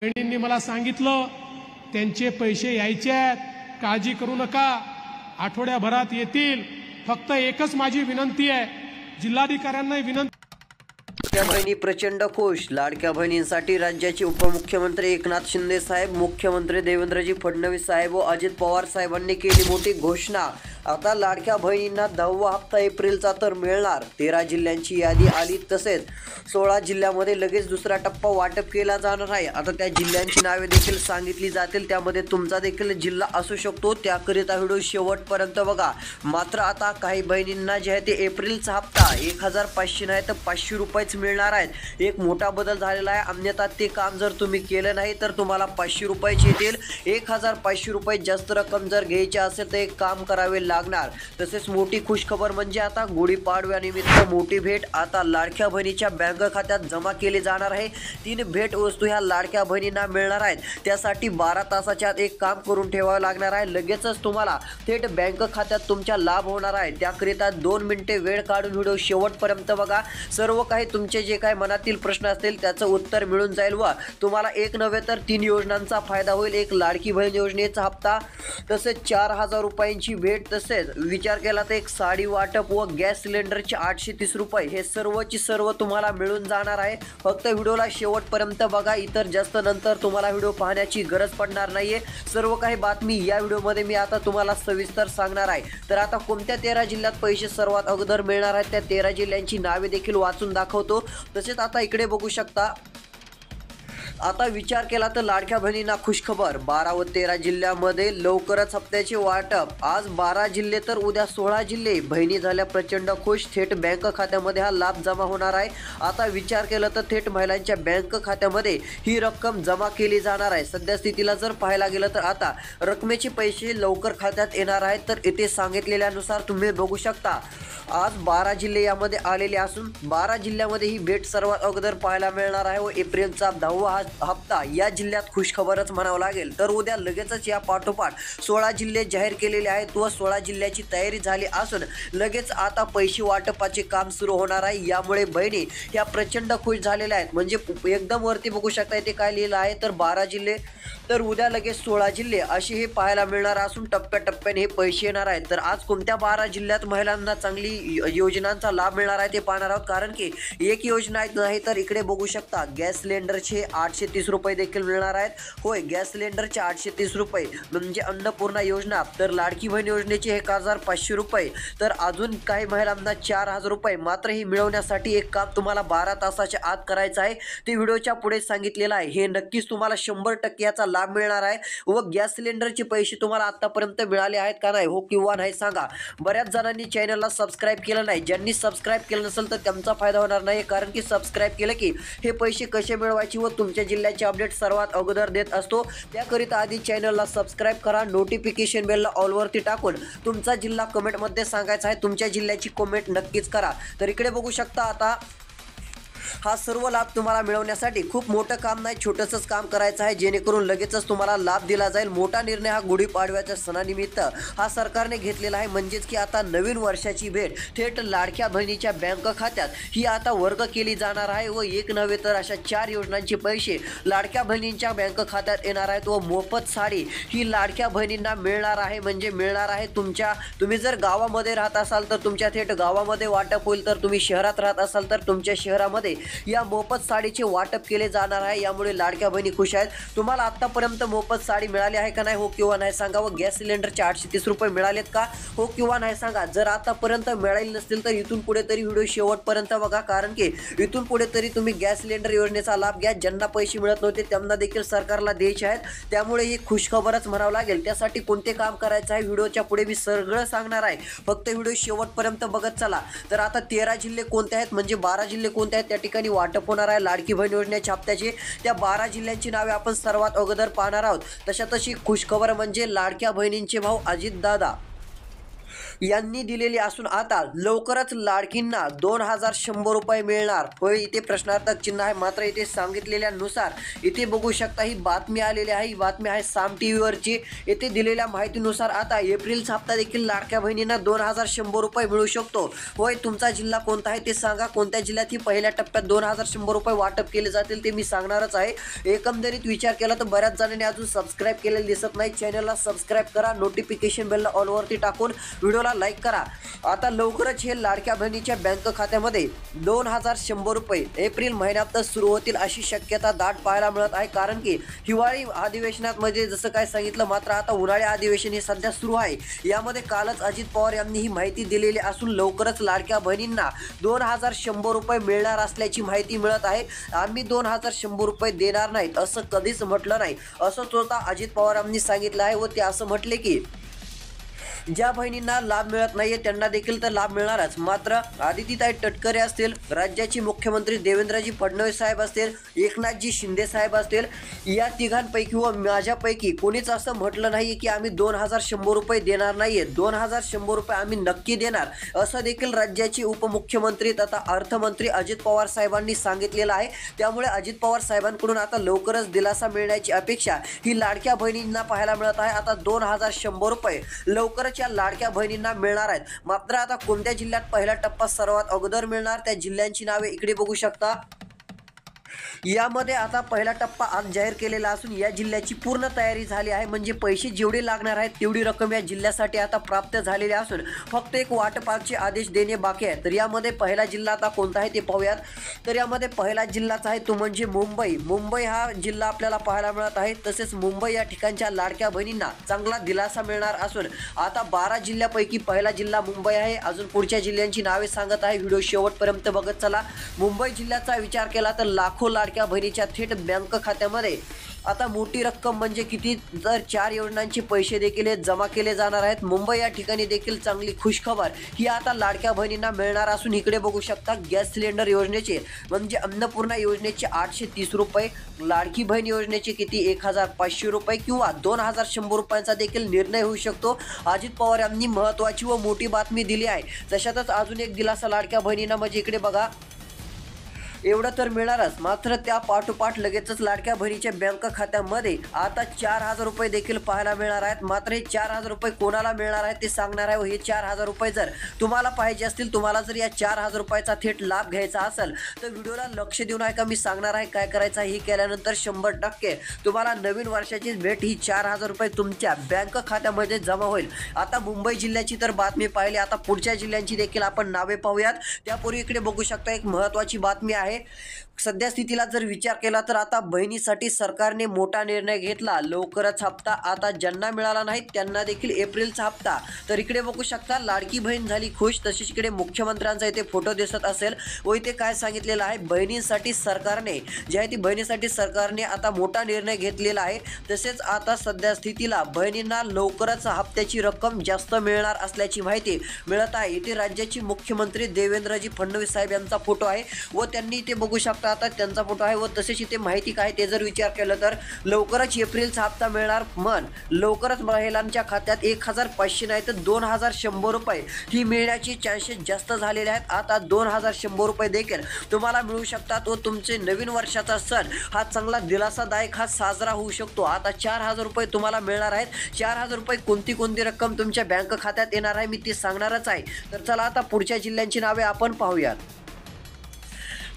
बहिणींनी मला सांगितलं त्यांचे पैसे यायचे आहेत, काळजी करू नका, आठवड्याभरात येतील. फक्त एकच माझी विनंती आहे, जिल्हाधिकाऱ्यांना विनंती. लाडक्या बहिणी प्रचंड खुश. लाडक्या बहिणींसाठी राज्याचे उपमुख्यमंत्री एकनाथ शिंदे साहेब, मुख्यमंत्री देवेंद्रजी फडणवीस साहेब व अजित पवार साहेबांनी केली मोठी घोषणा. आता लाडक्या बहिणींना 10वा हप्ता एप्रिलचा तर मिळणार. 13 जिल्ह्यांची यादी आली, तसेच 16 जिल्ह्यामध्ये लगेच दुसरा टप्पा वाटप केला जाणार आहे. आता त्या जिल्ह्यांची नावे देखील सांगितली जातील, त्यामध्ये तुमचा देखील जिल्हा असू शकतो. त्याकरिता व्हिडिओ शेवटपर्यंत बघा. मात्र आता काही बहिणींना जे आहे ते एप्रिलचा हप्ता 1500 नाही तर 500 रुपयेच मिळणार आहेत. एक मोठा बदल झालेला आहे. अन्यथा ते काम जर तुम्ही केलं नाही तर तुम्हाला 500 रुपयाचे येतील. 1500 रुपये जास्त रक्कम जर घ्यायची असेल तर एक काम करावे लागणार. तसेच मोठी खुशखबर म्हणजे आता गुढीपाडव्यानिमित्त मोठी भेट आता लाडक्या बहिणीच्या बँक खात्यात जमा केली जाणार आहे. 3 भेट वस्तू ह्या लाडक्या बहिणींना मिळणार आहेत. त्यासाठी 12 तासाच्या आत एक काम करून ठेवावं लागणार आहे. लगेचच तुम्हाला थेट बँक खात्यात तुमच्या लाभ होणार आहे. त्याकरिता 2 मिनिटे वेळ काढून व्हिडिओ शेवटपर्यंत बघा. सर्व काही तुमचे जे काही मनातील प्रश्न असतील त्याचं उत्तर मिळून जाईल व तुम्हाला एक नव्हे तर 3 योजनांचा फायदा होईल. एक लाडकी बहीण योजनेचा हप्ता, तसेच 4000 रुपयांची भेट, तसेच विचार केला तर एक साडी वाटप व गॅस सिलेंडरचे 830 रुपये, हे सर्वची सर्व तुम्हाला मिळून जाणार आहे. फक्त व्हिडिओला शेवटपर्यंत बघा. इतर जास्त नंतर तुम्हाला व्हिडिओ पाहण्याची गरज पडणार नाहीये. सर्व काही बातमी या व्हिडिओमध्ये मी आता तुम्हाला सविस्तर सांगणार आहे. तर आता कोणत्या 13 जिल्ह्यात पैसे सर्वात अगोदर मिळणार आहेत त्या 13 जिल्ह्यांची नावे देखील वाचून दाखवतो. तसेच आता इकडे बघू शकता. आता विचार केला तर लाडक्या बहिणींना खुशखबर. 12 व 13 जिल्ह्यामध्ये लवकरच हप्त्याचे वाटप. आज 12 जिल्हे तर उद्या 16 जिल्हे. बहिणी झाल्या प्रचंड खुश. थेट बँक खात्यामध्ये हा लाभ जमा होणार आहे. आता विचार केला तर थेट महिलांच्या बँक खात्यामध्ये ही रक्कम जमा केली जाणार आहे. सध्या स्थितीला जर पाहायला गेलं तर आता रकमेचे पैसे लवकर खात्यात येणार आहेत. तर इथे सांगितलेल्यानुसार तुम्ही बघू शकता. आज 12 जिल्हे यामध्ये आलेले असून 12 जिल्ह्यामध्ये ही भेट सर्वात अगोदर पाहायला मिळणार आहे व एप्रिलचा 10वा हप्ता या जिल्ह्यात खुशखबरच म्हणावं लागेल. तर उद्या लगेचच या पाठोपाठ 16 जिल्हे जाहीर केलेले आहेत व 16 जिल्ह्याची तयारी झाली असून लगेच आता पैसे वाटपाचे काम सुरू होणार आहे. यामुळे बहिणी ह्या प्रचंड खुश झालेल्या आहेत. म्हणजे एकदम वरती बघू शकता इथे काय लिहिलं आहे तर 12 जिल्हे तर उद्या लगेच 16 जिल्हे असे हे पाहायला मिळणार असून टप्प्याटप्प्याने हे पैसे येणार आहेत. तर आज कोणत्या 12 जिल्ह्यात महिलांना चांगली योजनांचा लाभ मिळणार आहे ते पाहणार आहोत. कारण की एक योजना नाही तर इकडे बघू शकता गॅस सिलेंडरचे 830 रुपये देखील मिळणार आहेत. होय, गॅस सिलेंडरचे 830 रुपये म्हणजे अन्नपूर्णा योजना. तर लाडकी बहीण योजनेचे 1500 रुपये. तर अजून काही महिलांना 4000 रुपये. मात्र हे मिळवण्यासाठी एक काम तुम्हाला 12 तासाच्या आत करायचं आहे. ते व्हिडिओच्या पुढे सांगितलेलं आहे. हे नक्कीच तुम्हाला 100% याचा लाभ मिळणार आहे. व गॅस सिलेंडरचे पैसे तुम्हाला आतापर्यंत मिळाले आहेत का नाही, हो किंवा नाही सांगा. बऱ्याच जणांनी चॅनलला सबस्क्राईब केलं नाही. ज्यांनी सबस्क्राईब केलं नसेल तर त्यांचा फायदा होणार नाही. कारण की सबस्क्राईब केलं की हे पैसे कसे मिळवायचे व तुमच्या जिल्ह्याचे अपडेट सर्वात अगोदर देत असतो. त्याकरिता आधी चॅनलला सबस्क्राईब करा. नोटिफिकेशन बेलला ऑलवरती टाकून तुमचा जिल्हा कमेंटमध्ये सांगायचा आहे. तुमच्या जिल्ह्याची कमेंट नक्कीच करा. तर इकडे बघू शकता. आता हा सर्व लाभ तुम्हाला मिळवण्यासाठी खूप मोठं काम नाही, छोटंसंच काम करायचं आहे, जेणेकरून लगेचच तुम्हाला लाभ दिला जाईल. मोठा निर्णय हा गुढीपाडव्याच्या सणानिमित्त हा सरकारने घेतलेला आहे. म्हणजेच की आता नवीन वर्षाची भेट थेट लाडक्या बहिणीच्या बँक खात्यात ही आता वर्ग केली जाणार आहे व एक नव्हे तर अशा 4 योजनांचे पैसे लाडक्या बहिणींच्या बँक खात्यात येणार आहेत. व मोफत साडी ही लाडक्या बहिणींना मिळणार आहे. म्हणजे मिळणार आहे तुम्ही जर गावामध्ये राहत असाल तर तुमच्या थेट गावामध्ये वाटप होईल. तर तुम्ही शहरात राहत असाल तर तुमच्या शहरामध्ये या मोफत साडीचे वाटप केले जाणार आहे. यामुळे लाडक्या बहिणी खुश आहेत. तुम्हाला आतापर्यंत मोफत साडी मिळाली आहे का नाही, हो किंवा नाही सांगा. व गॅस सिलेंडरचे 830 रुपये मिळालेत का, हो किंवा नाही सांगा. जर आतापर्यंत मिळाले नसतील तर इथून पुढे तरी व्हिडिओ शेवटपर्यंत बघा. कारण की इथून पुढे तरी तुम्ही गॅस सिलेंडर योजनेचा लाभ घ्या. ज्यांना पैसे मिळत नव्हते त्यांना देखील सरकारला द्यायचे आहेत. त्यामुळे ही खुशखबरच म्हणावं लागेल. त्यासाठी कोणते काम करायचं आहे व्हिडिओच्या पुढे मी सगळं सांगणार आहे. फक्त व्हिडिओ शेवटपर्यंत बघत चला. तर आता 13 जिल्हे कोणते आहेत म्हणजे 12 जिल्हे कोणते आहेत त्या ठिकाणी वाटप होणार आहे लाडकी बहीण योजनेच्या हप्त्याचे. त्या 12 जिल्ह्यांची नावे आपण सर्वात अगोदर पाहणार आहोत. तशी खुशखबर म्हणजे लाडक्या बहिणींचे भाऊ अजितदादा यांनी दिलेली असून आता लवकरच लाडकींना 2100 रुपये मिळणार. होय, इथे प्रश्नार्थक चिन्ह आहे. मात्र इथे सांगितलेल्यानुसार इथे बघू शकता ही बातमी आलेली आहे. ही बातमी आहे साम टीव्हीवरची. येथे दिलेल्या माहितीनुसार आता एप्रिलचा हप्ता देखील लाडक्या बहिणींना 2100 रुपये मिळू शकतो. होय, तुमचा जिल्हा कोणता आहे ते सांगा. कोणत्या जिल्ह्यात ही पहिल्या टप्प्यात 2100 रुपये वाटप केले जातील ते मी सांगणारच आहे. एकंदरीत विचार केला तर बऱ्याच जणांनी अजून सबस्क्राईब केलेलं दिसत नाही. चॅनलला सबस्क्राईब करा, नोटिफिकेशन बेलला ऑलवरती टाकून व्हिडिओला लाईक करा. आता लवकरच हे लाडक्या बहिणीच्या बँक खात्यामध्ये 2100 रुपये एप्रिल महिन्यात सुरू होतील अशी शक्यता दाट पाहायला मिळत आहे. कारण की हिवाळी अधिवेशनात मध्ये जसं काय सांगितलं, मात्र आता उन्हाळी अधिवेशन हे सध्या सुरू आहे. यामध्ये कालच अजित पवार यांनी ही माहिती दिलेली असून लवकरच लाडक्या बहिणींना 2100 रुपये मिळणार असल्याची माहिती मिळत आहे. आम्ही 2100 रुपये देणार नाहीत असं कधीच म्हटलं नाही असं स्वतः अजित पवार यांनी सांगितलं आहे. व ते असं म्हटले की ज्या बहिणींना लाभ मिळत नाहीये त्यांना देखील तर लाभ मिळणारच. मात्र आदितीताई तटकरे असतील, राज्याचे मुख्यमंत्री देवेंद्रजी फडणवीस साहेब असतील, एकनाथजी शिंदे साहेब असतील, या तिघांपैकी व माझ्यापैकी कोणीच असं म्हटलं नाही की आम्ही 2100 रुपये देणार नाहीये. 2100 रुपये आम्ही नक्की देणार असं देखील राज्याचे उपमुख्यमंत्री तथा अर्थमंत्री अजित पवार साहेबांनी सांगितलेलं आहे. त्यामुळे अजित पवार साहेबांकडून आता लवकरच दिलासा मिळण्याची अपेक्षा ही लाडक्या बहिणींना पाहायला मिळत आहे. आता 2100 रुपये लवकरच या लाडक्या बहिणींना मिळणार आहेत. मात्र आता कोणत्या जिल्ह्यात पहिला टप्पा सर्वात अगोदर मिळणार त्या जिल्ह्यांची नावे इकडे बघू शकता. यामध्ये आता पहिला टप्पा आज जाहीर केलेला असून या जिल्ह्याची पूर्ण तयारी झाली आहे. म्हणजे पैसे जेवढे लागणार आहेत तेवढी रक्कम या जिल्ह्यासाठी आता प्राप्त झालेली असून फक्त एक वाटपाचे आदेश देणे बाकी आहे. तर यामध्ये पहिला जिल्हा आता कोणता आहे ते पाहूयात. तर यामध्ये पहिला जिल्हाच आहे तो म्हणजे मुंबई. मुंबई हा जिल्हा आपल्याला पाहायला मिळत आहे. तसेच मुंबई या ठिकाणच्या लाडक्या बहिणींना चांगला दिलासा मिळणार असून आता 12 जिल्ह्यापैकी पहिला जिल्हा मुंबई आहे. अजून पुढच्या जिल्ह्यांची नावे सांगत आहे. व्हिडिओ शेवटपर्यंत बघत चला. मुंबई जिल्ह्याचा विचार केला तर लाखो लाडक्या बहिणीच्या थेट बँक खात्यामध्ये आता मोठी रक्कम म्हणजे किती, तर 4 योजनांचे पैसे देखील जमा केले जाणार आहेत. मुंबई या ठिकाणी देखील चांगली खुशखबर ही आता लाडक्या बहिणींना मिळणार असून इकडे बघू शकता गॅस सिलेंडर योजनेचे म्हणजे अन्नपूर्णा योजनेचे 830 रुपये, लाडकी बहीण योजनेचे किती 1500 रुपये किंवा 2100 रुपयांचा देखील निर्णय होऊ शकतो. अजित पवार यांनी महत्त्वाची व मोठी बातमी दिली आहे. तशातच अजून एक दिलासा लाडक्या बहिणींना म्हणजे इकडे बघा एवढं तर मिळणारच. मात्र त्या पाठोपाठ लगेचच लाडक्या बहिणीच्या बँक खात्यामध्ये आता 4000 रुपये देखील पाहायला मिळणार आहेत. मात्र हे 4000 रुपये कोणाला मिळणार आहेत ते सांगणार आहे. हे 4000 रुपये जर तुम्हाला पाहिजे असतील, तुम्हाला जर या 4000 रुपयाचा थेट लाभ घ्यायचा असेल तर व्हिडिओला लक्ष देऊन ऐका. मी सांगणार आहे काय करायचं आहे. हे केल्यानंतर 100% तुम्हाला नवीन वर्षाची भेट ही 4000 रुपये तुमच्या बँक खात्यामध्ये जमा होईल. आता मुंबई जिल्ह्याची तर बातमी पाहिली. आता पुढच्या जिल्ह्यांची देखील आपण नावे पाहूयात. त्यापूर्वी इकडे बघू शकता एक महत्त्वाची बातमी आहे. सध्या स्थितीला जर विचार केला तर आता बहिणीसाठी सरकारने मोठा निर्णय घेतला. लवकरच हप्ता आता ज्यांना मिळाला नाही त्यांना देखील एप्रिलचा हप्ता. तर इकडे बघू शकता लाडकी बहीण झाली खुश. तसेच इकडे मुख्यमंत्र्यांचा इथे फोटो दिसत असेल व इथे काय सांगितलेलं आहे, बहिणींसाठी सरकारने जे आहे ती बहिणीसाठी सरकारने आता मोठा निर्णय घेतलेला आहे. तसेच आता सध्या स्थितीला बहिणींना लवकरच हप्त्याची रक्कम जास्त मिळणार असल्याची माहिती मिळत आहे. इथे राज्याचे मुख्यमंत्री देवेंद्रजी फडणवीस साहेब यांचा फोटो आहे व त्यांनी इथे बघू शकता आता त्यांचा फोटो आहे. व तसेच इथे माहिती काय ते जर विचार केला तर लवकरच एप्रिलचा हप्ता मिळणार. लवकरच महिलांच्या खात्यात 1500 नाही तर 2100 रुपये ही मिळण्याची चान्सेस जास्त झालेले आहेत. आता 2100 रुपये देखील तुम्हाला मिळू शकतात व तुमचे नवीन वर्षाचा सण हा चांगला दिलासादायक हा साजरा होऊ शकतो. आता 4000 रुपये तुम्हाला मिळणार आहेत. 4000 रुपये कोणती रक्कम तुमच्या बँक खात्यात येणार आहे मी ते सांगणारच आहे. तर चला आता पुढच्या जिल्ह्यांची नावे आपण पाहूयात.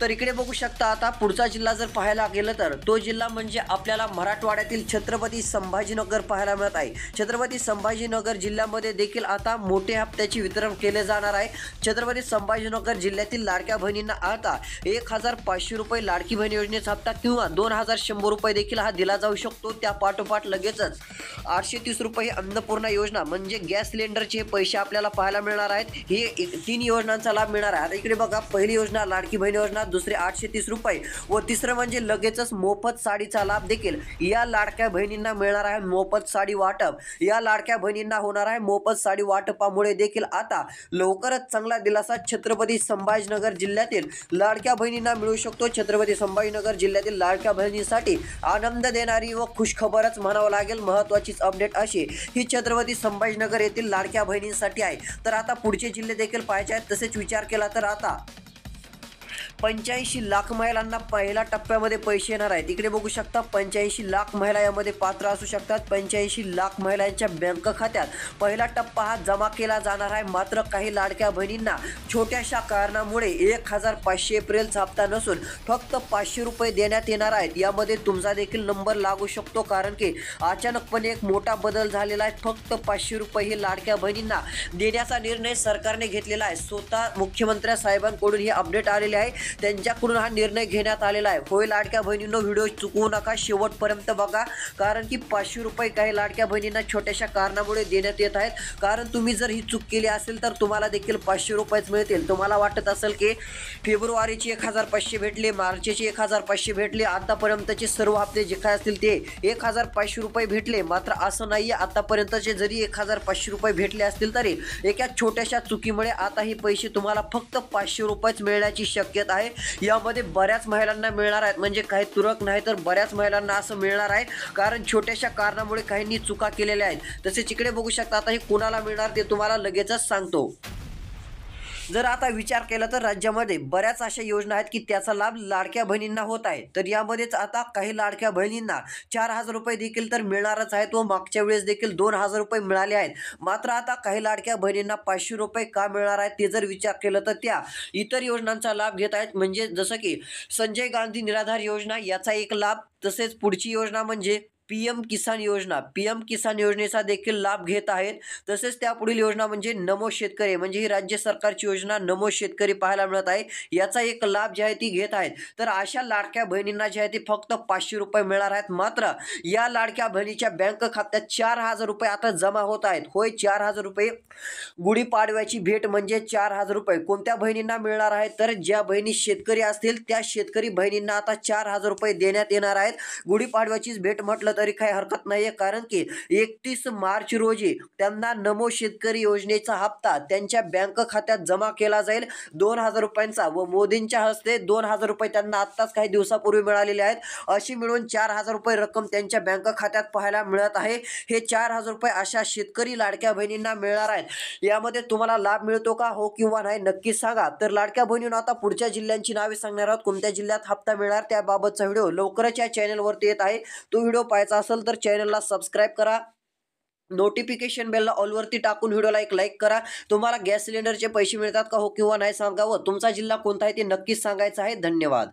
तर इकडे बघू शकता आता पुढचा जिल्हा जर पाहायला गेलं तर तो जिल्हा म्हणजे आपल्याला मराठवाड्यातील छत्रपती संभाजीनगर पाहायला मिळत आहे. छत्रपती संभाजीनगर जिल्ह्यामध्ये देखील आता मोठे हप्त्याचे वितरण केले जाणार आहे. छत्रपती संभाजीनगर जिल्ह्यातील लाडक्या बहिणींना आता 1500 रुपये लाडकी बहीण योजनेचा हप्ता किंवा 2100 रुपये देखील हा दिला जाऊ शकतो. त्या पाठोपाठ लगेचच 830 रुपये अन्नपूर्णा योजना म्हणजे गॅस सिलेंडरचे पैसे आपल्याला पाहायला मिळणार आहेत. हे 3 योजनांचा लाभ मिळणार आहे. आता इकडे बघा पहिली योजना लाडकी बहीण योजना, दुसरे 830 रुपये व तिसरं म्हणजे लगेचच मोफत साडीचा लाभ देखील या लाडक्या बहिणींना मिळणार आहे. मोफत साडी वाटप, या लाडक्या बहिणींना होणार आहे मोफत साडी वाटपामुळे देखील आता लवकरच चांगला दिलासा छत्रपती संभाजीनगर जिल्ह्यातील लाडक्या बहिणींना मिळू शकतो. छत्रपती संभाजीनगर जिल्ह्यातील लाडक्या बहिणींसाठी आनंद देणारी व खुशखबरच म्हणावं लागेल. महत्त्वाचीच अपडेट अशी ही छत्रपती संभाजीनगर येथील लाडक्या बहिणींसाठी आहे. तर आता पुढचे जिल्हे देखील पाहायचे आहेत. तसेच विचार केला तर आता 85 लाख महिलांना पहिल्या टप्प्यामध्ये पैसे येणार आहेत. इकडे बघू शकता 85 लाख महिला यामध्ये पात्र असू शकतात. 85 लाख महिलांच्या बँक खात्यात पहिला टप्पा हा जमा केला जाणार आहे. मात्र काही लाडक्या बहिणींना छोट्याशा कारणामुळे 1500 एप्रिलचा हप्ता नसून फक्त 500 रुपये देण्यात येणार आहेत. यामध्ये तुमचा देखील नंबर लागू शकतो, कारण की अचानकपणे एक मोठा बदल झालेला आहे. फक्त 500 रुपये हे लाडक्या बहिणींना देण्याचा निर्णय सरकारने घेतलेला आहे. स्वतः मुख्यमंत्री साहेबांकडून हे अपडेट आलेले आहे. त्यांच्याकडून हा निर्णय घेण्यात आलेला आहे. होय लाडक्या बहिणींनो, व्हिडिओ चुकवू नका, शेवटपर्यंत बघा, कारण की 500 रुपये काही लाडक्या बहिणींना छोट्याशा कारणामुळे देण्यात येत आहेत. कारण तुम्ही जर ही चूक केली असेल तर तुम्हाला देखील 500 रुपयेच मिळतील. तुम्हाला वाटत असेल की फेब्रुवारीचे 1500 भेटले, मार्चचे 1500 भेटले, आतापर्यंतचे सर्व हप्ते जे काय असतील ते 1500 रुपये भेटले. मात्र असं नाही आहे. आतापर्यंतचे जरी 1500 रुपये भेटले असतील तरी एका छोट्याशा चुकीमुळे आता हे पैसे तुम्हाला फक्त 500 रुपयेच मिळण्याची शक्यता आहे. यामध्ये बऱ्याच महिलांना मिळणार आहेत, म्हणजे काही तुरळक नाही तर बऱ्याच महिलांना असं मिळणार आहे, कारण छोट्याशा कारणामुळे काहींनी चुका केलेल्या आहेत. तसेच इकडे बघू शकता आता हे कुणाला मिळणार ते तुम्हाला लगेचच सांगतो. जर आता विचार केला तर राज्यामध्ये बऱ्याच अशा योजना आहेत की त्याचा लाभ लाडक्या बहिणींना होत आहे. तर यामध्येच आता काही लाडक्या बहिणींना 4000 रुपये देखील तर मिळणारच आहेत व मागच्या वेळेस देखील 2000 रुपये मिळाले आहेत. मात्र आता काही लाडक्या बहिणींना 500 रुपये का मिळणार आहेत ते जर विचार केलं तर त्या इतर योजनांचा लाभ घेत आहेत. म्हणजे जसं की संजय गांधी निराधार योजना याचा एक लाभ, तसेच पुढची योजना म्हणजे PM किसान योजना, PM किसान योजनेचा देखील लाभ घेत आहेत. तसेच त्यापुढील योजना म्हणजे नमो शेतकरी, म्हणजे ही राज्य सरकारची योजना नमो शेतकरी पाहायला मिळत आहे. याचा एक लाभ जे आहे ती घेत आहेत. तर अशा लाडक्या बहिणींना जे आहे ते फक्त 500 रुपये मिळणार आहेत. मात्र या लाडक्या बहिणीच्या बँक खात्यात 4000 रुपये आता जमा होत आहेत. होय, 4000 रुपये गुढीपाडव्याची भेट म्हणजे 4000 रुपये कोणत्या बहिणींना मिळणार आहेत, तर ज्या बहिणी शेतकरी असतील त्या शेतकरी बहिणींना आता 4000 रुपये देण्यात येणार आहेत. गुढीपाडव्याचीच भेट म्हटलं तरी काही हरकत नाहीये, कारण की 31 मार्च रोजी त्यांना नमो शेतकरी योजनेचा हप्ता त्यांच्या बँक खात्यात जमा केला जाईल 2000 रुपयांचा व मोदींच्या हस्ते 2000 रुपये त्यांना आत्ताच काही दिवसापूर्वी मिळालेले आहेत. अशी मिळून 4000 रुपये रक्कम त्यांच्या बँक खात्यात पाहायला मिळत आहे. हे 4000 रुपये अशा शेतकरी लाडक्या बहिणींना मिळणार आहेत. यामध्ये तुम्हाला लाभ मिळतो का, हो किंवा नाही, नक्कीच सांगा. तर लाडक्या बहिणींना आता पुढच्या जिल्ह्यांची नावे सांगणार आहोत, कोणत्या जिल्ह्यात हप्ता मिळणार त्याबाबतचा व्हिडिओ लवकरच या चॅनलवरती येत आहे. तो व्हिडिओ पाहायचा असेल तर चॅनलला सबस्क्राईब करा, नोटिफिकेशन बेलला ऑलवरती टाकून व्हिडिओला एक लाईक करा. तुम्हाला गॅस सिलेंडरचे पैसे मिळतात का, हो किंवा नाही सांगा, व तुमचा जिल्हा कोणता आहे ते नक्कीच सांगायचं आहे. धन्यवाद.